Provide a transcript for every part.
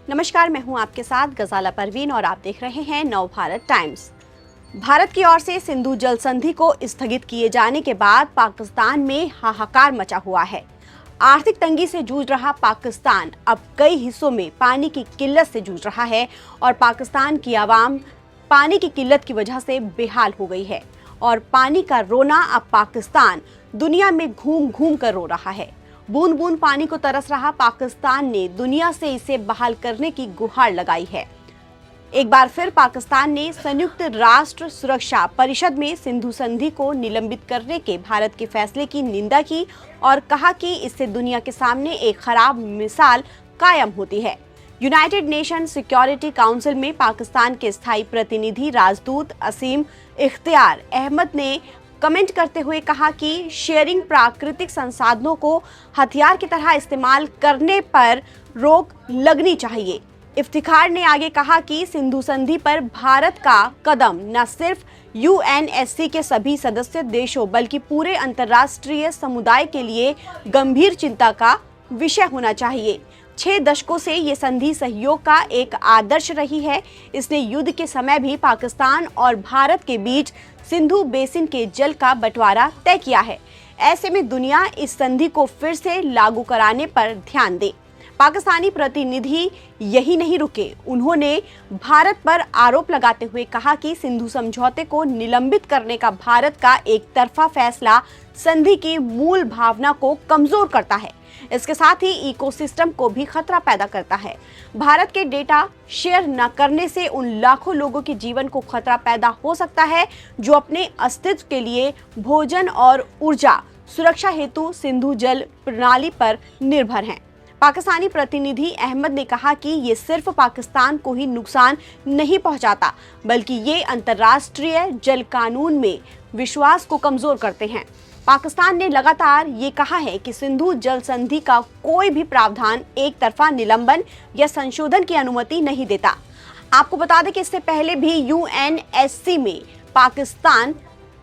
नमस्कार, मैं हूं आपके साथ गजाला परवीन और आप देख रहे हैं नव भारत टाइम्स। भारत की ओर से सिंधु जल संधि को स्थगित किए जाने के बाद पाकिस्तान में हाहाकार मचा हुआ है। आर्थिक तंगी से जूझ रहा पाकिस्तान अब कई हिस्सों में पानी की किल्लत से जूझ रहा है और पाकिस्तान की आवाम पानी की किल्लत की वजह से बेहाल हो गई है और पानी का रोना अब पाकिस्तान दुनिया में घूम घूम कर रो रहा है। बूंद बूंद पानी को तरस रहा पाकिस्तान ने दुनिया से इसे बहाल करने की गुहार लगाई है। एक बार फिर पाकिस्तान ने संयुक्त राष्ट्र सुरक्षा परिषद में सिंधु संधि को निलंबित करने के भारत के फैसले की निंदा की और कहा कि इससे दुनिया के सामने एक खराब मिसाल कायम होती है। यूनाइटेड नेशन सिक्योरिटी काउंसिल में पाकिस्तान के स्थायी प्रतिनिधि राजदूत असीम इख्तियार अहमद ने कमेंट करते हुए कहा कि शेयरिंग प्राकृतिक संसाधनों को हथियार की तरह इस्तेमाल करने पर रोक लगनी चाहिए। इफ्तिखार ने आगे कहा कि सिंधु संधि पर भारत का कदम न सिर्फ यूएनएससी के सभी सदस्य देशों बल्कि पूरे अंतर्राष्ट्रीय समुदाय के लिए गंभीर चिंता का विषय होना चाहिए। 6 दशकों से ये संधि सहयोग का एक आदर्श रही है। इसने युद्ध के समय भी पाकिस्तान और भारत के बीच सिंधु बेसिन के जल का बंटवारा तय किया है। ऐसे में दुनिया इस संधि को फिर से लागू कराने पर ध्यान दे। पाकिस्तानी प्रतिनिधि यही नहीं रुके, उन्होंने भारत पर आरोप लगाते हुए कहा कि सिंधु समझौते को निलंबित करने का भारत का एक तरफा फैसला संधि की मूल भावना को कमजोर करता है। इसके साथ ही इकोसिस्टम को भी खतरा पैदा करता है। भारत के डेटा शेयर न करने से उन लाखों लोगों के जीवन को खतरा पैदा हो सकता है जो अपने अस्तित्व के लिए भोजन और ऊर्जा सुरक्षा हेतु सिंधु जल प्रणाली पर निर्भर हैं। पाकिस्तानी प्रतिनिधि अहमद ने कहा कि ये सिर्फ पाकिस्तान को ही नुकसान नहीं पहुंचाता बल्कि ये अंतर्राष्ट्रीय जल कानून में विश्वास को कमजोर करते हैं। पाकिस्तान ने लगातार ये कहा है कि सिंधु जल संधि का कोई भी प्रावधान एक तरफा निलंबन या संशोधन की अनुमति नहीं देता। आपको बता दें कि इससे पहले भी यूएनएससी में पाकिस्तान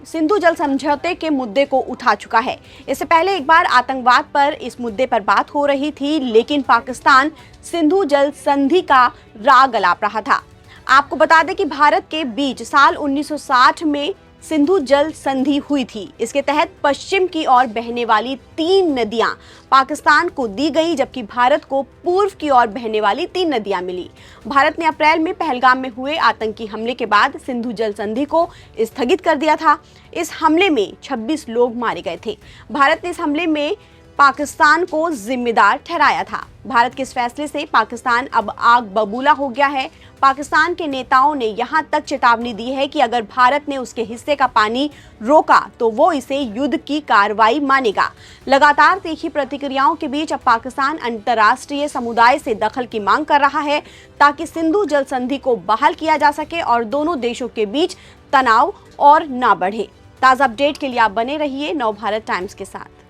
सिंधु जल समझौते के मुद्दे को उठा चुका है। इससे पहले एक बार आतंकवाद पर इस मुद्दे पर बात हो रही थी, लेकिन पाकिस्तान सिंधु जल संधि का राग अलाप रहा था। आपको बता दें कि भारत के बीच साल 1960 में सिंधु जल संधि हुई थी। इसके तहत पश्चिम की ओर बहने वाली 3 नदियां पाकिस्तान को दी गई, जबकि भारत को पूर्व की ओर बहने वाली 3 नदियां मिली। भारत ने अप्रैल में पहलगाम में हुए आतंकी हमले के बाद सिंधु जल संधि को स्थगित कर दिया था। इस हमले में 26 लोग मारे गए थे। भारत ने इस हमले में पाकिस्तान को जिम्मेदार ठहराया था। भारत के इस फैसले से पाकिस्तान अब आग बबूला हो गया है। पाकिस्तान के नेताओं ने यहां तक चेतावनी दी है कि अगर भारत ने उसके हिस्से का पानी रोका तो वो इसे युद्ध की कार्रवाई मानेगा। लगातार तीखी प्रतिक्रियाओं के बीच अब पाकिस्तान अंतर्राष्ट्रीय समुदाय से दखल की मांग कर रहा है ताकि सिंधु जल संधि को बहाल किया जा सके और दोनों देशों के बीच तनाव और ना बढ़े। ताज़ा अपडेट के लिए आप बने रहिए नव भारत टाइम्स के साथ।